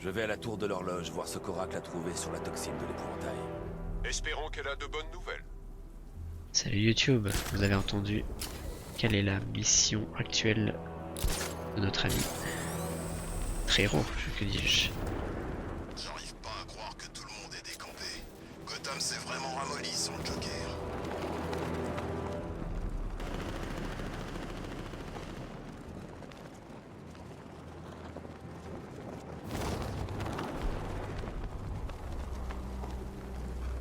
Je vais à la tour de l'horloge voir ce qu'Oracle a trouvé sur la toxine de l'épouvantail. Espérons qu'elle a de bonnes nouvelles. Salut YouTube, vous avez entendu quelle est la mission actuelle de notre ami Trero, que dis-je. J'arrive pas à croire que tout le monde est décampé. Gotham s'est vraiment ramolli sans le Joker.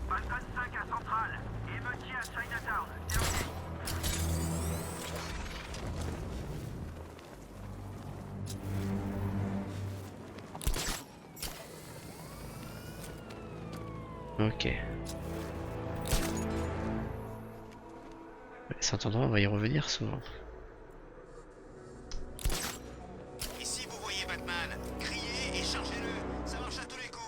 Falcon 5 à Centrale, émeutier à Chinatown, c'est ok. Ok. Cet endroit, on va y revenir souvent. Ici vous voyez Batman. Criez et chargez-le. Ça marche à tous les coups.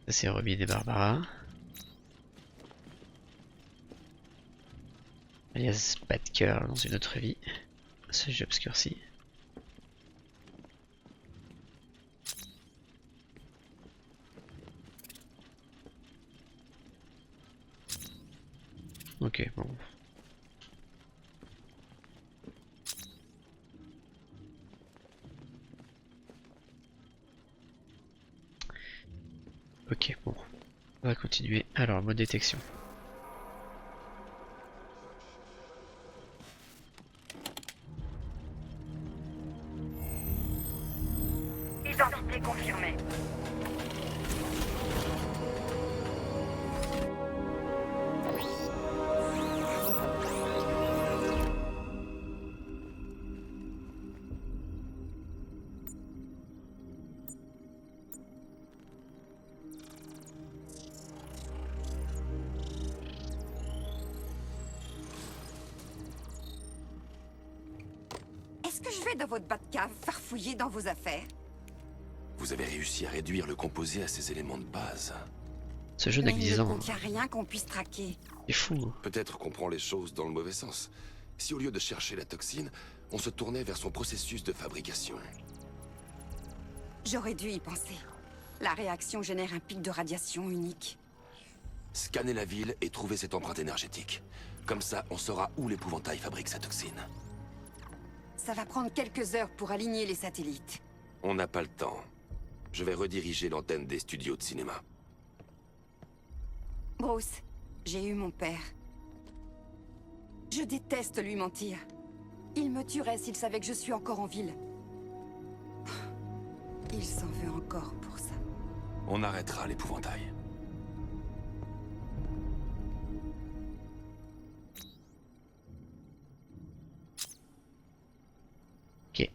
Ça c'est Robin et Barbara. Alias Batgirl dans une autre vie. Ce jeu obscurci. Ok, bon. Ok, bon. On va continuer. Alors, mode détection. Identité confirmée. Est-ce que je vais dans votre Batcave farfouiller dans vos affaires? Vous avez réussi à réduire le composé à ses éléments de base. Ce jeu n'a Mais que il 10 ne ans. contient rien qu'on puisse traquer. C'est fou. Peut-être qu'on prend les choses dans le mauvais sens. Si au lieu de chercher la toxine, on se tournait vers son processus de fabrication. J'aurais dû y penser. La réaction génère un pic de radiation unique. Scanner la ville et trouver cette empreinte énergétique. Comme ça, on saura où l'épouvantail fabrique sa toxine. Ça va prendre quelques heures pour aligner les satellites. On n'a pas le temps. Je vais rediriger l'antenne des studios de cinéma. Bruce, j'ai eu mon père. Je déteste lui mentir. Il me tuerait s'il savait que je suis encore en ville. Il s'en veut encore pour ça. On arrêtera l'épouvantail. Ok.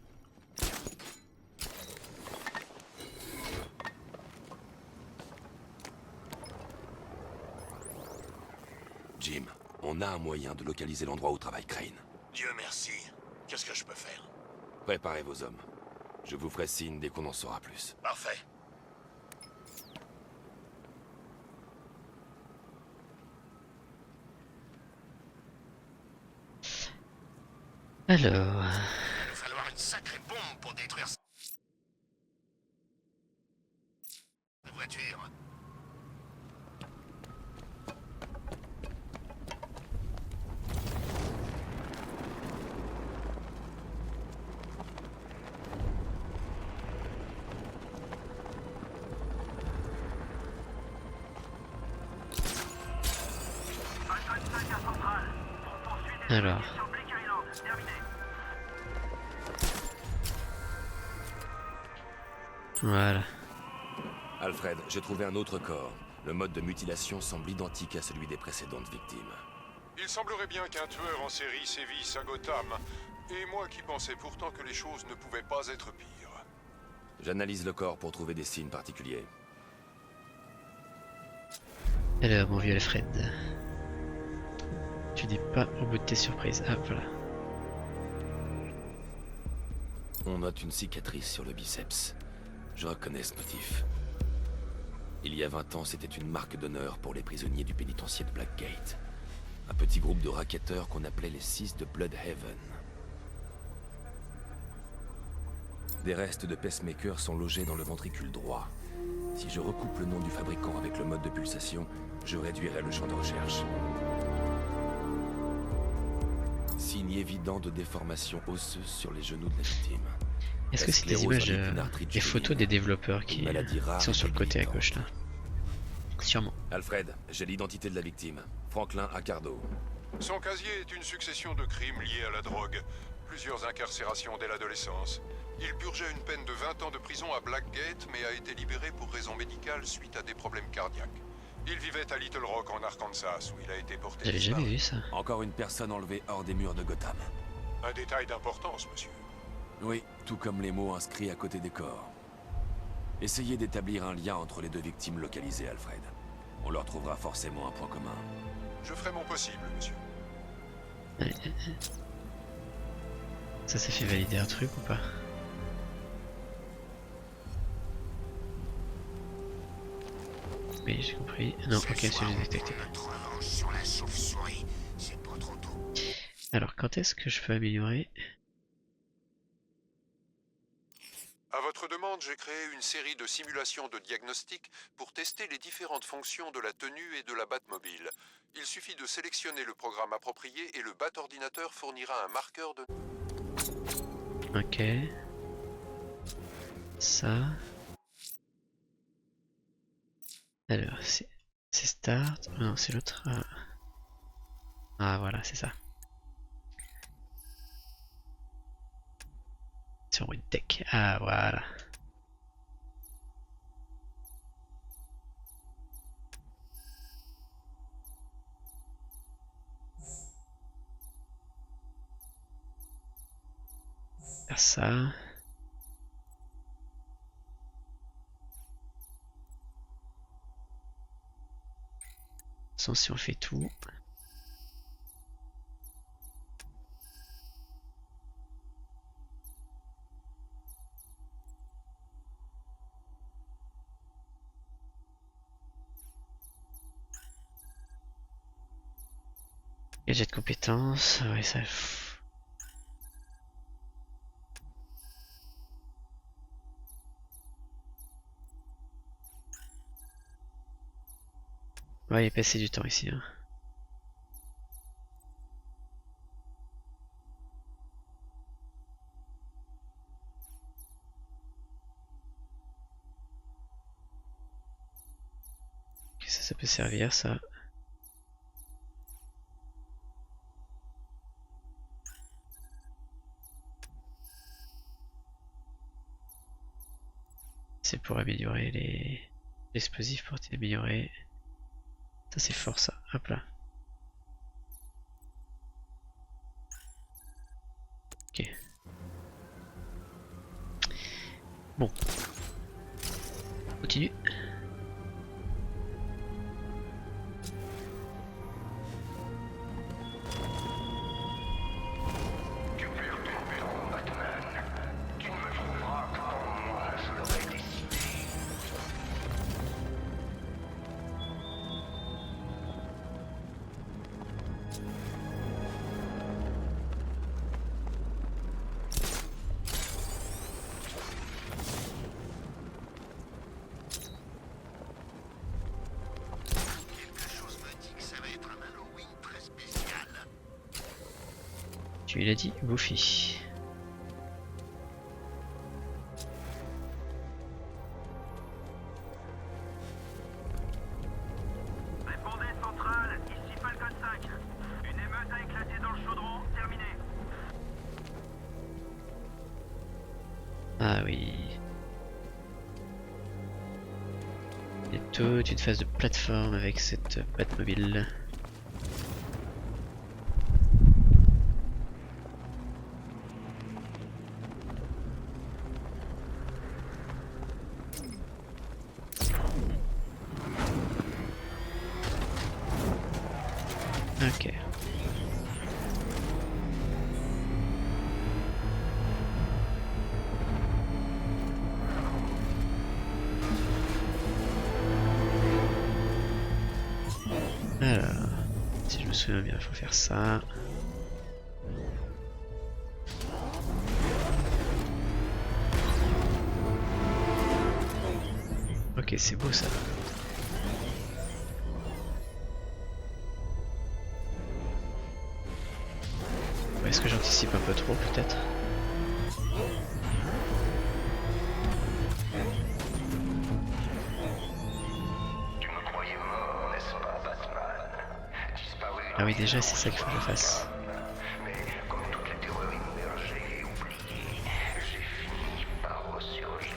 Jim, on a un moyen de localiser l'endroit où travaille Crane. Dieu merci. Qu'est-ce que je peux faire? Préparez vos hommes. Je vous ferai signe dès qu'on en saura plus. Parfait. Alors. Il va falloir une sacrée bombe pour détruire cette voiture. Falcon 5 à Centrale. On poursuit des Alors. unités sur Bleak Island. Terminé. Voilà. Alfred, j'ai trouvé un autre corps. Le mode de mutilation semble identique à celui des précédentes victimes. Il semblerait bien qu'un tueur en série sévisse à Gotham. Et moi qui pensais pourtant que les choses ne pouvaient pas être pires. J'analyse le corps pour trouver des signes particuliers. Alors, mon vieux Alfred. Tu n'es pas au bout de tes surprises. Ah, voilà. On note une cicatrice sur le biceps. Je reconnais ce motif. Il y a 20 ans, c'était une marque d'honneur pour les prisonniers du pénitencier de Blackgate. Un petit groupe de racketteurs qu'on appelait les 6 de Bloodhaven. Des restes de pacemakers sont logés dans le ventricule droit. Si je recoupe le nom du fabricant avec le mode de pulsation, je réduirai le champ de recherche. Signe évident de déformation osseuse sur les genoux de la victime. Est-ce que c'est des images, des photos des développeurs qui sont sur le côté à gauche là? Sûrement. Alfred, j'ai l'identité de la victime. Franklin Accardo. Son casier est une succession de crimes liés à la drogue. Plusieurs incarcérations dès l'adolescence. Il purgeait une peine de 20 ans de prison à Blackgate, mais a été libéré pour raisons médicales suite à des problèmes cardiaques. Il vivait à Little Rock en Arkansas, où il a été porté J'avais disparu. jamais vu ça. Encore une personne enlevée hors des murs de Gotham. Un détail d'importance, monsieur. Oui, tout comme les mots inscrits à côté des corps. Essayez d'établir un lien entre les deux victimes localisées, Alfred. On leur trouvera forcément un point commun. Je ferai mon possible, monsieur. Ça fait valider un truc ou pas? Oui, j'ai compris. Non, ok, c'est détecté. Notre revanche sur la chauve-souris, c'est pas trop tôt. Alors, quand est-ce que je peux améliorer? À votre demande, j'ai créé une série de simulations de diagnostic pour tester les différentes fonctions de la tenue et de la Batmobile. Il suffit de sélectionner le programme approprié et le Bat-ordinateur fournira un marqueur de... Ok. Ça. Alors, c'est start. Non, c'est l'autre. Ah, voilà, c'est ça. Sur une tech. Ah, voilà. Faire ça. Sans si on fait tout. Gadget de compétences, ouais ça. Ouais, il est passé du temps ici. Hein. Ok, ça peut servir ça. C'est pour améliorer les explosifs, pour améliorer. Ça c'est fort ça, hop là. Ok. Bon. Continue. Tu l'as dit, Buffy. Répondez centrale, ici Falcon 5. Une émeute a éclaté dans le chaudron, terminé. Ah oui. Il y a toute une phase de plateforme avec cette Batmobile. Ok. souviens bien, il faut faire ça. Ok, c'est beau ça. Est-ce que j'anticipe un peu trop peut-être? Tu me croyais mort, n'est-ce pas, Batman? Disparu Ah oui, déjà c'est ça qu'il faut que je fasse. mais comme toutes les terreurs immergées et oubliées, j'ai fini par ressurgir.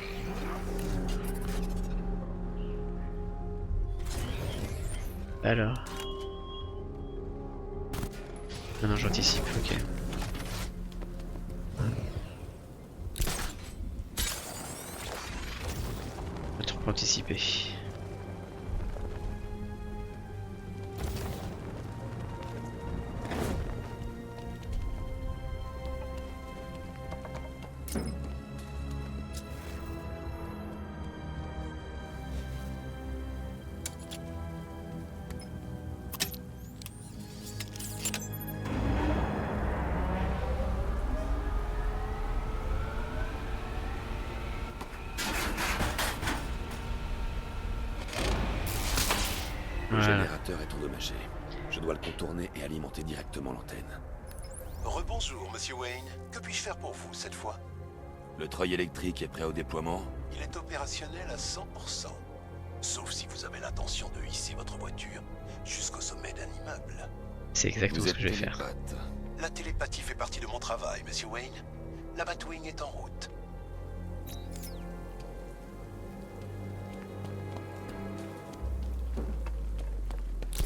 Alors. Ah non, j'anticipe, ok. Pas trop anticiper. Le Voilà. générateur est endommagé. Je dois le contourner et alimenter directement l'antenne. Rebonjour, Monsieur Wayne. Que puis-je faire pour vous cette fois? Le treuil électrique est prêt au déploiement. Il est opérationnel à 100%. Sauf si vous avez l'intention de hisser votre voiture jusqu'au sommet d'un immeuble. C'est exactement Vous ce que je vais êtes faire. télépathe. La télépathie fait partie de mon travail, Monsieur Wayne. La Batwing est en route.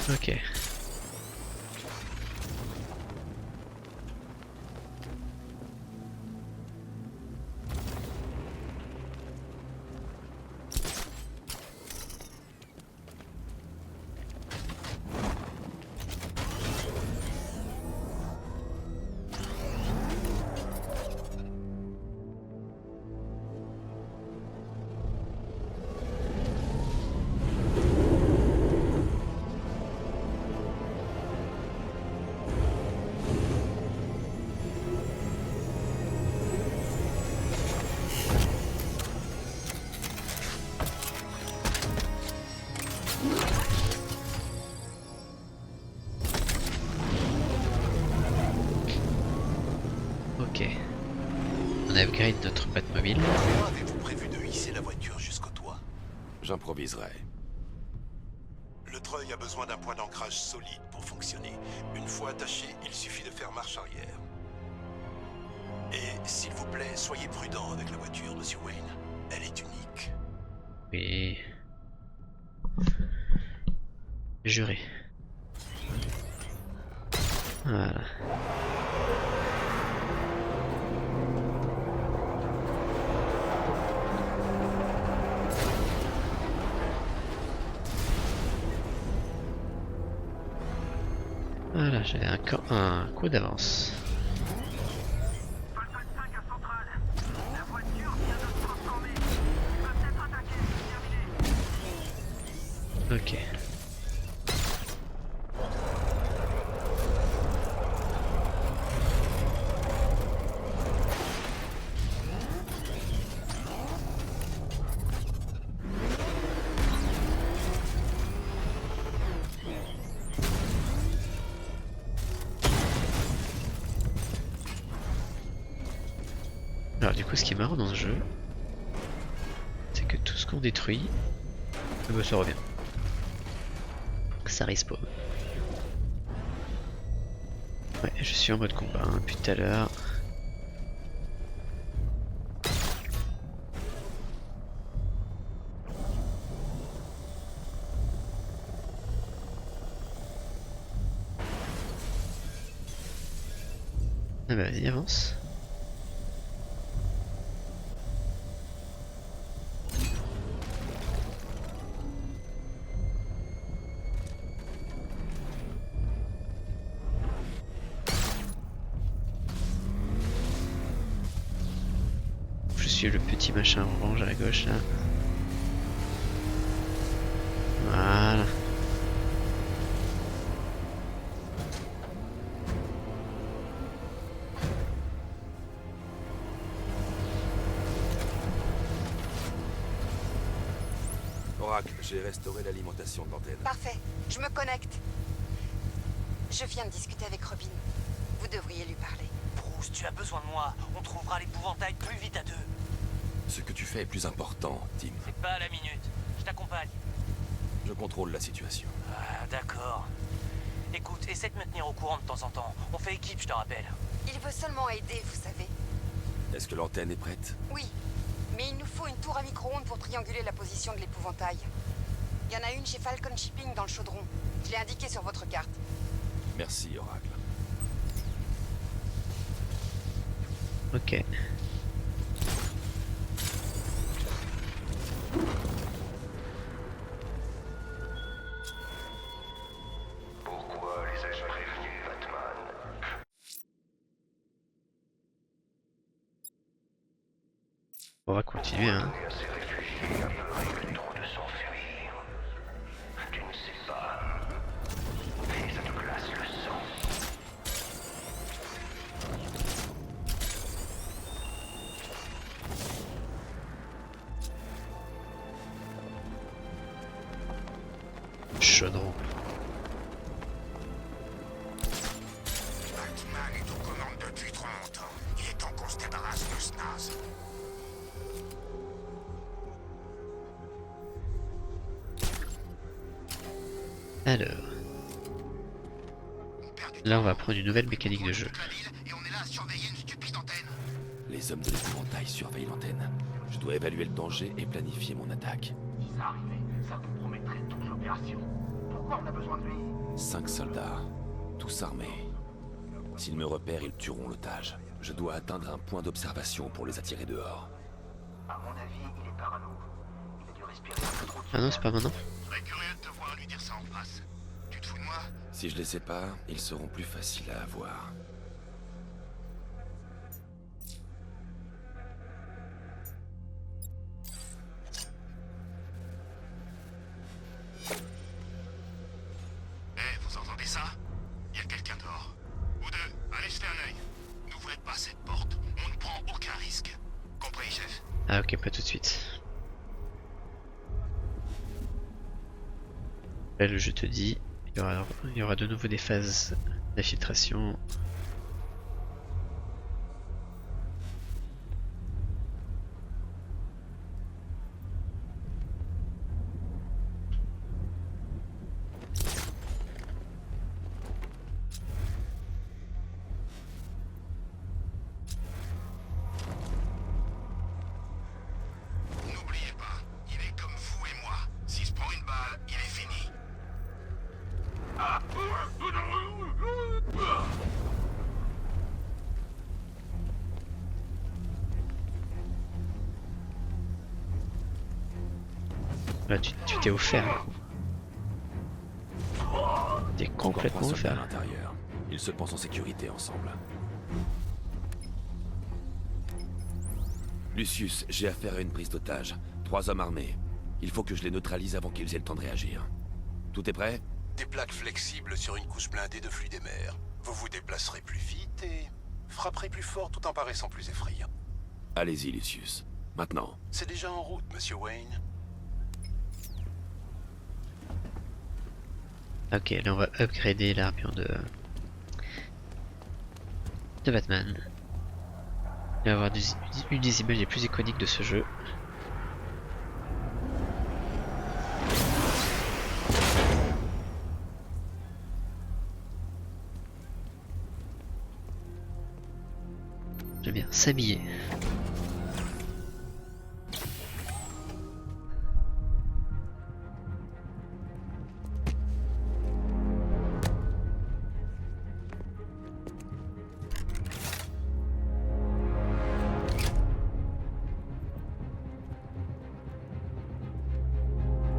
Ok. Ok. On upgrade notre Batmobile. Comment avez-vous prévu de hisser la voiture jusqu'au toit? J'improviserai. Le treuil a besoin d'un point d'ancrage solide pour fonctionner. Une fois attaché, il suffit de faire marche arrière. Et s'il vous plaît, soyez prudent avec la voiture, Monsieur Wayne. Elle est unique. Oui. Juré. Voilà. Voilà, j'avais un coup d'avance. Falcon 5 à centrale. La voiture vient de se transformer. Il va peut-être attaquer. Terminé. Ok. Alors du coup, ce qui est marrant dans ce jeu, c'est que tout ce qu'on détruit, ça revient. Ça respawn. Ouais, je suis en mode combat hein, depuis tout à l'heure. Ah bah vas-y, avance. Je suis le petit machin orange à la gauche là. Voilà. Oracle, j'ai restauré l'alimentation de l'antenne. Parfait, je me connecte. Je viens de discuter avec Robin. Vous devriez lui parler. Bruce, tu as besoin de moi. On trouvera l'épouvantail plus vite à deux. Ce que tu fais est plus important, Tim. C'est pas à la minute. Je t'accompagne. Je contrôle la situation. Ah, d'accord. Écoute, essaie de me tenir au courant de temps en temps. On fait équipe, je te rappelle. Il veut seulement aider, vous savez. Est-ce que l'antenne est prête? Oui, mais il nous faut une tour à micro-ondes pour trianguler la position de l'épouvantail. Il y en a une chez Falcon Shipping dans le chaudron. Je l'ai indiqué sur votre carte. Merci, Oracle. Ok. Pourquoi les ai-je prévenus, Batman? On va continuer, hein. Et à ces réfugiés apeurés trop de s'enfuir. Tu ne sais pas. Et ça te glace le sang. Chaudron. Batman est aux commandes depuis trop longtemps. Il est temps qu'on se débarrasse de ce naze. Alors, là on va prendre une nouvelle mécanique de jeu. Et on est là à surveiller une stupide antenne. Les hommes de l'épouvantail surveillent l'antenne. Je dois évaluer le danger et planifier mon attaque. Si ça arrivait, ça compromettrait toute l'opération. Pourquoi on a besoin de lui? 5 soldats, tous armés. S'ils me repèrent, ils tueront l'otage. Je dois atteindre un point d'observation pour les attirer dehors. À mon avis, il est parano. Il a dû respirer un peu trop de Ah non, c'est pas maintenant. Je serais curieux de te voir lui dire ça en face. Tu te fous de moi? Si je les sépare, ils seront plus faciles à avoir. Vous entendez ça? Il y a quelqu'un dehors. Vous deux, allez jeter un œil. N'ouvrez pas cette porte. On ne prend aucun risque. Compris, chef? Ah ok, pas tout de suite. Là, le jeu te dit, il y aura de nouveau des phases d'infiltration. N'oubliez pas, il est comme vous et moi. S'il se prend une balle, il est fini. Là, tu t'es offert. T'es Encore complètement 3 soldats à offert. l'intérieur. Ils se pensent en sécurité ensemble. Lucius, j'ai affaire à une prise d'otage. 3 hommes armés. Il faut que je les neutralise avant qu'ils aient le temps de réagir. Tout est prêt? Des plaques flexibles sur une couche blindée de fluide émer. Vous vous déplacerez plus vite et frapperez plus fort tout en paraissant plus effrayant. Allez-y, Lucius. Maintenant. C'est déjà en route, Monsieur Wayne. Ok, là on va upgrader l'armure de Batman. Il va y avoir une des images les plus iconiques de ce jeu. J'aime bien s'habiller.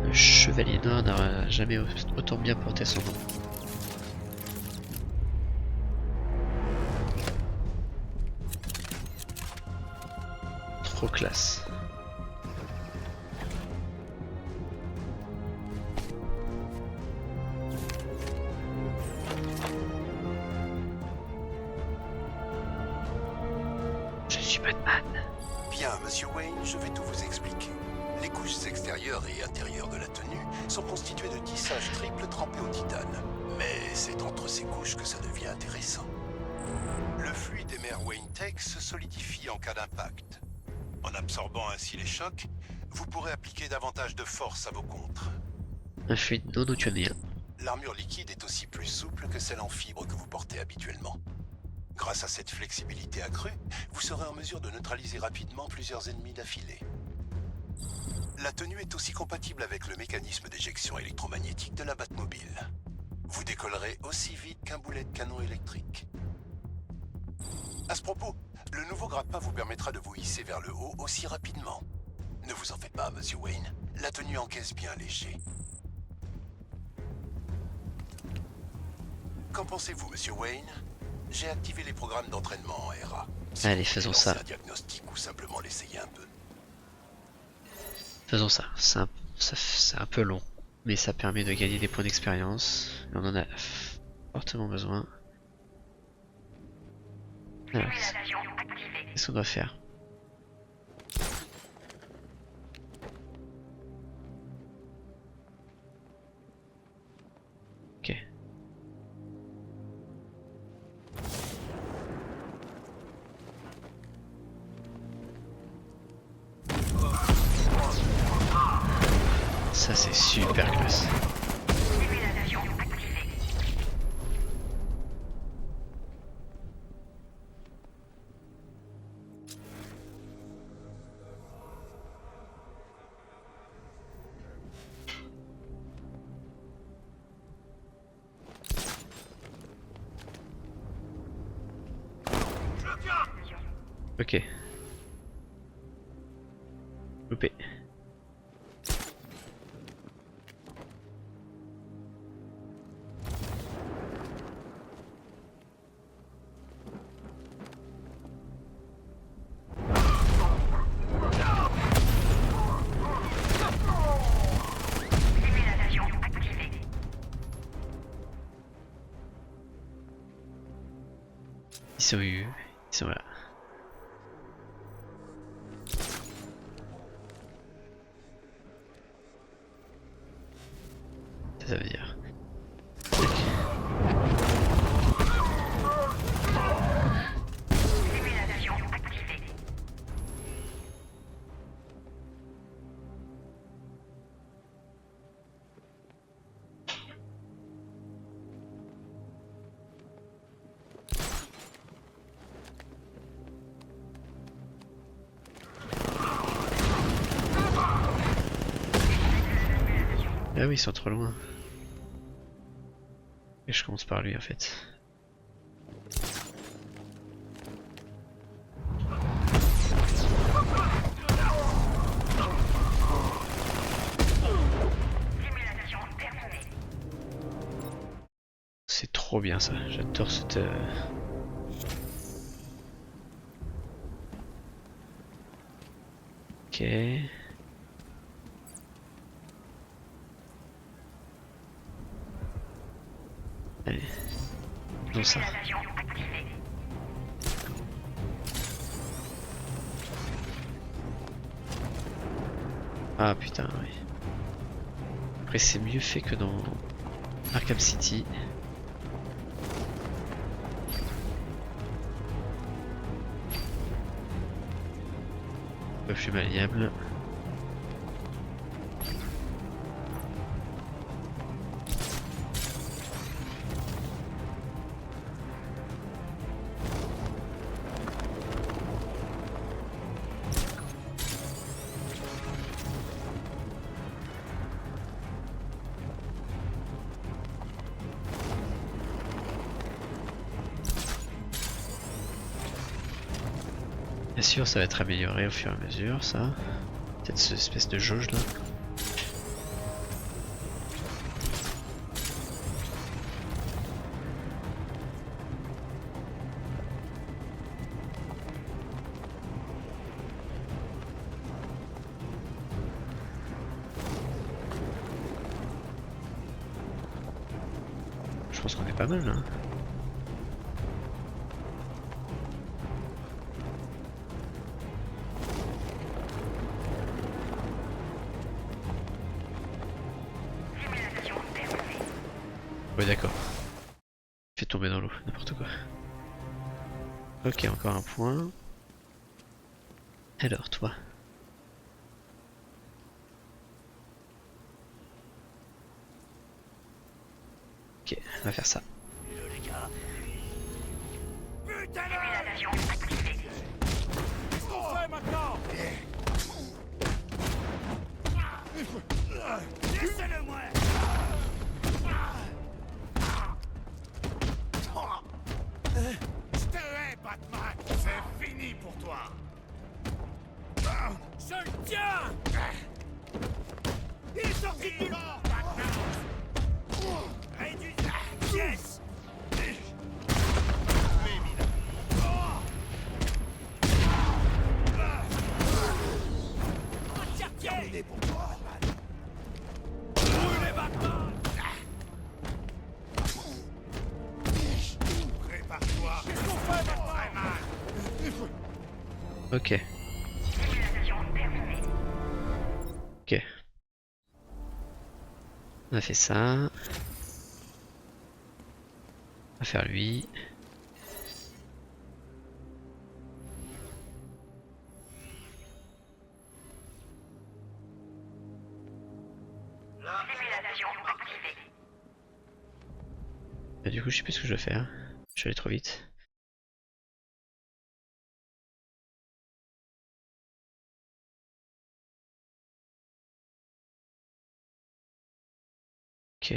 Le chevalier noir n'aura jamais autant bien porté son nom. Trop classe. Je suis Batman. Bien, Monsieur Wayne, je vais tout vous expliquer. Les couches extérieures et intérieures de la tenue sont constituées de tissage triple trempé au titane. Mais c'est entre ces couches que ça devient intéressant. Le fluide émer Wayne Tech se solidifie en cas d'impact. En absorbant ainsi les chocs, vous pourrez appliquer davantage de force à vos contres. Un fluide non newtonien. L'armure liquide est aussi plus souple que celle en fibre que vous portez habituellement. Grâce à cette flexibilité accrue, vous serez en mesure de neutraliser rapidement plusieurs ennemis d'affilée. La tenue est aussi compatible avec le mécanisme d'éjection électromagnétique de la Batmobile. Vous décollerez aussi vite qu'un boulet de canon électrique. À ce propos, le nouveau grappin vous permettra de vous hisser vers le haut aussi rapidement. Ne vous en faites pas, Monsieur Wayne. La tenue encaisse bien léger. Qu'en pensez-vous, Monsieur Wayne? J'ai activé les programmes d'entraînement en RA. Si Allez, vous faisons voulez ça. lancer un diagnostic ou simplement l'essayer un peu. Faisons ça. C'est un peu long, mais ça permet de gagner des points d'expérience. Et on en a fortement besoin. Alors, qu'est-ce qu'on doit faire? Ok. Ça c'est super classe. Ok. Loupé. Ils sont là. Ça veut dire. Ah oui, ils sont trop loin. Et je commence par lui en fait. C'est trop bien ça, j'adore cette... Ok... Allez, faisons ça. Ah putain, oui. Après c'est mieux fait que dans Arkham City. Un peu plus maniable. Bien sûr, ça va être amélioré au fur et à mesure, ça. Peut-être cette espèce de jauge là. Je pense qu'on est pas mal là. quoi. Ok, encore un point. Alors toi. Ok, on va faire ça. Je te hais, Batman. C'est fini pour toi. Je le tiens. Il est sorti du mort, Batman. Réduis la pièce. Terminé pour toi, Batman. Brûlez, Batman. Prépare-toi. Qu'est-ce qu'on fait, Batman? Ok. Ok. On a fait ça. On va faire lui. Bah, du coup, je sais plus ce que je dois faire. Je suis allé trop vite. Ok.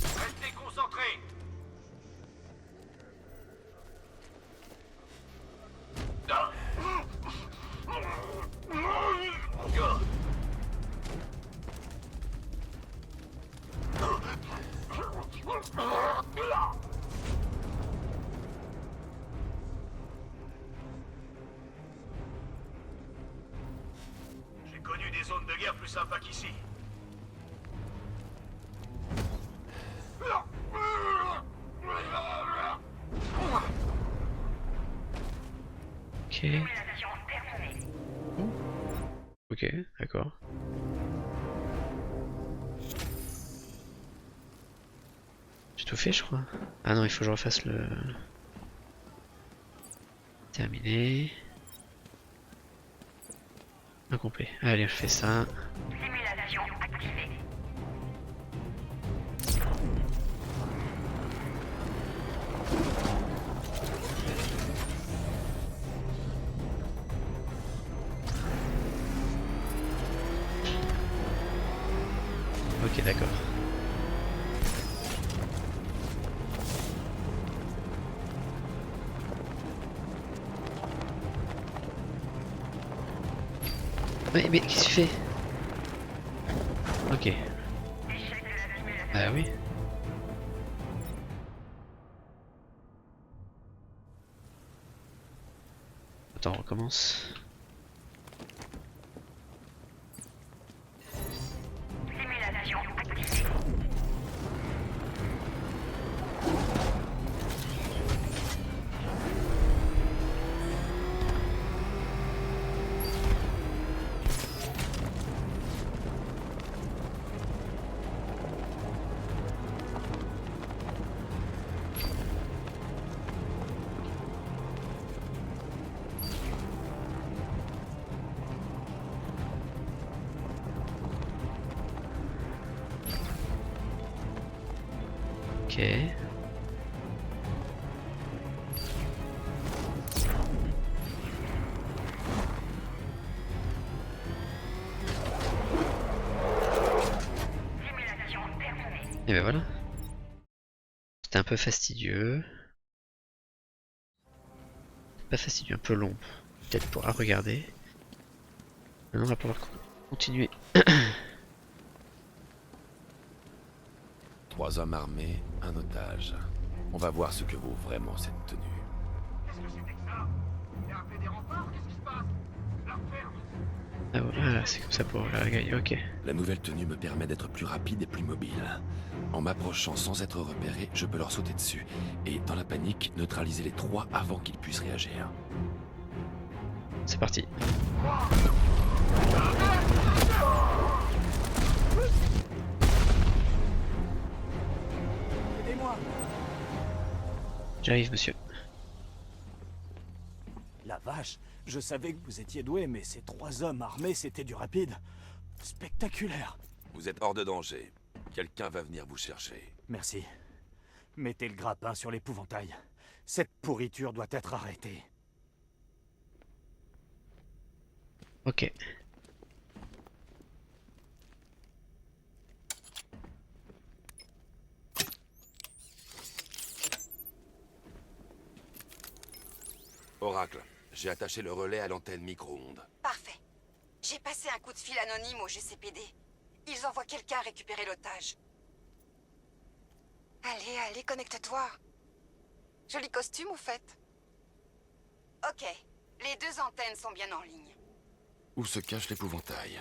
Restez concentrés. J'ai connu des zones de guerre plus sympas qu'ici. Ok. Ok, d'accord. J'ai tout fait, je crois. Ah non, il faut que je refasse le... Terminé. Incomplet. Allez, je fais ça. Ok, d'accord. Mais qu'est-ce que tu fais? Ok. Ah oui. Attends, on recommence. Ok. Et ben voilà. C'était un peu fastidieux. Pas fastidieux, un peu long. Peut-être pour à regarder. Maintenant on va pouvoir continuer. 3 hommes armés, un otage. On va voir ce que vaut vraiment cette tenue. Qu'est-ce que c'était que ça? Il a appelé des remparts? Qu'est-ce qui se passe? Ah voilà, c'est comme ça pour la gagner, ok. La nouvelle tenue me permet d'être plus rapide et plus mobile. En m'approchant sans être repéré, je peux leur sauter dessus. Et dans la panique, neutraliser les 3 avant qu'ils puissent réagir. C'est parti. Aidez-moi. J'arrive, monsieur. La vache, je savais que vous étiez doué, mais ces 3 hommes armés, c'était du rapide. Spectaculaire. Vous êtes hors de danger. Quelqu'un va venir vous chercher. Merci. Mettez le grappin sur l'épouvantail. Cette pourriture doit être arrêtée. Ok. Oracle, j'ai attaché le relais à l'antenne micro-ondes. Parfait. J'ai passé un coup de fil anonyme au GCPD. Ils envoient quelqu'un récupérer l'otage. Allez, allez, connecte-toi. Joli costume, au fait. Ok. Les 2 antennes sont bien en ligne. Où se cache l'épouvantail?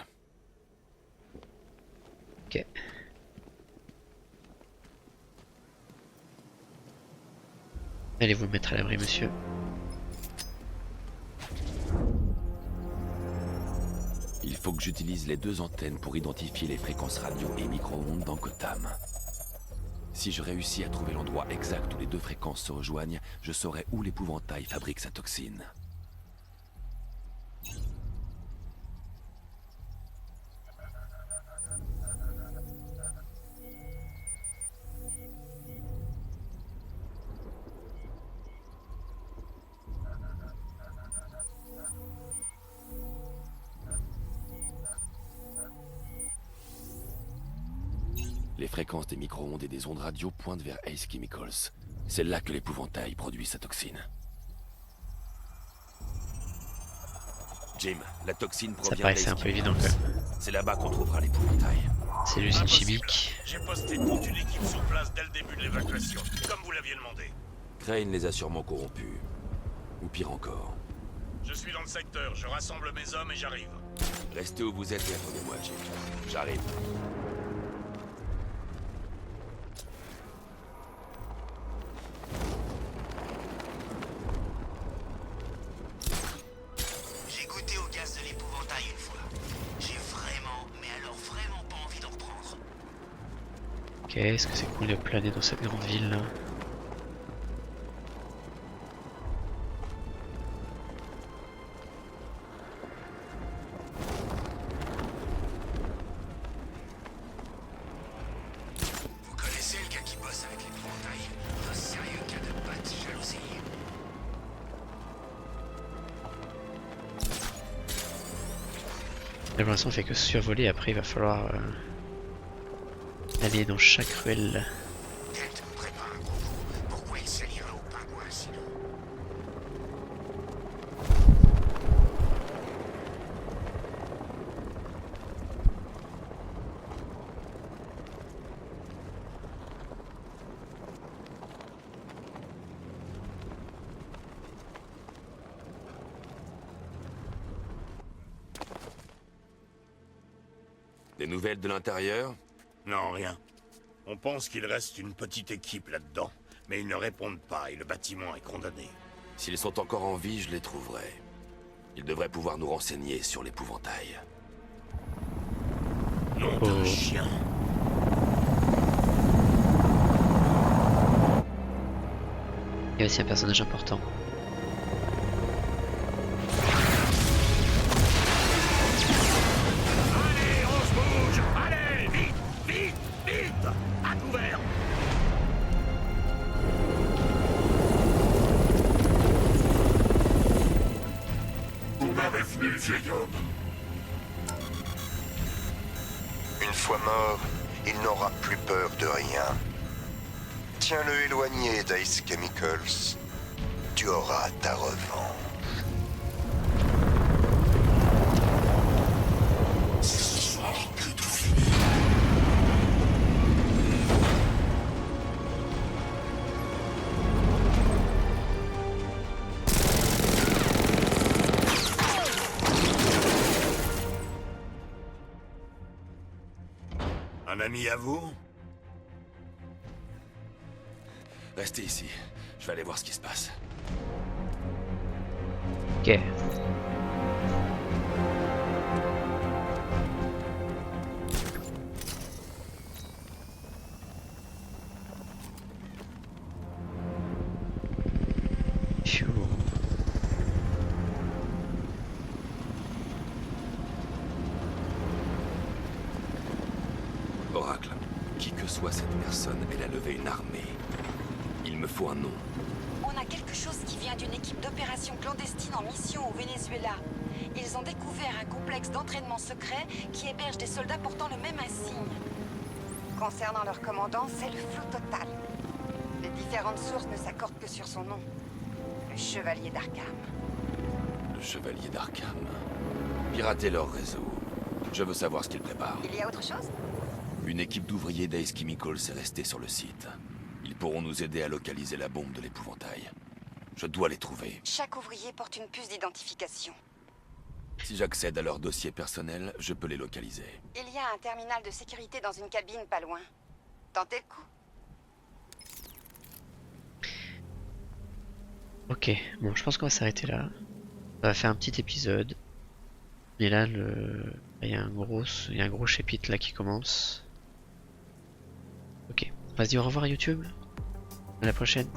Ok. Allez vous mettre à l'abri, monsieur. Il faut que j'utilise les 2 antennes pour identifier les fréquences radio et micro-ondes dans Gotham. Si je réussis à trouver l'endroit exact où les 2 fréquences se rejoignent, je saurai où l'épouvantail fabrique sa toxine. Les fréquences des micro-ondes et des ondes radio pointent vers Ace Chemicals. C'est là que l'épouvantail produit sa toxine. Jim, la toxine Ça provient paraissait un d'Ace peu évident Chemicals. quand même. C'est là-bas qu'on trouvera l'épouvantail. C'est l'usine chimique. J'ai posté toute une équipe sur place dès le début de l'évacuation, comme vous l'aviez demandé. Crane les a sûrement corrompus. Ou pire encore. Je suis dans le secteur, je rassemble mes hommes et j'arrive. Restez où vous êtes et attendez-moi, Jim. J'arrive. J'ai goûté au gaz de l'épouvantail une fois. J'ai vraiment, mais alors vraiment pas envie d'en reprendre. Ok, est-ce que c'est cool de planer dans cette grande ville là? Vous connaissez le gars qui bosse avec l'épouvantail? Un sérieux cas de patte jalousie. Là, pour l'instant on fait que survoler, après il va falloir aller dans chaque ruelle. Kent prépare un gros coup. Pourquoi il s'allierait au pingouin sinon? Des nouvelles de l'intérieur? Non, rien. On pense qu'il reste une petite équipe là-dedans, mais ils ne répondent pas et le bâtiment est condamné. S'ils sont encore en vie, je les trouverai. Ils devraient pouvoir nous renseigner sur l'épouvantail. Nom d'un chien. Il y a aussi un personnage important. Allez, on se bouge! Allez, vite, vite, vite! À couvert! On m'avait venu, vieil homme. Une fois mort, il n'aura plus peur de rien. Tiens-le éloigné d'Ace Chemicals. Tu auras ta revanche. C'est ce soir que tout finit. ami à vous? Restez ici. Je vais aller voir ce qui se passe. Ok. Phew. Oracle, qui que soit cette personne, elle a levé une armée. Il me faut un nom. On a quelque chose qui vient d'une équipe d'opération clandestine en mission au Venezuela. Ils ont découvert un complexe d'entraînement secret qui héberge des soldats portant le même insigne. Concernant leur commandant, c'est le flou total. Les différentes sources ne s'accordent que sur son nom. Le Chevalier d'Arkham. Le Chevalier d'Arkham. Pirater leur réseau. Je veux savoir ce qu'ils préparent. Il y a autre chose? Une équipe d'ouvriers d'Ace Chemicals est restée sur le site. Ils pourront nous aider à localiser la bombe de l'épouvantail. Je dois les trouver. Chaque ouvrier porte une puce d'identification. Si j'accède à leur dossier personnel, je peux les localiser. Il y a un terminal de sécurité dans une cabine pas loin. Tentez le coup. Ok, bon, je pense qu'on va s'arrêter là. On va faire un petit épisode. Mais là, il y a un gros chapitre là qui commence. Ok, on va se dire au revoir YouTube. À la prochaine.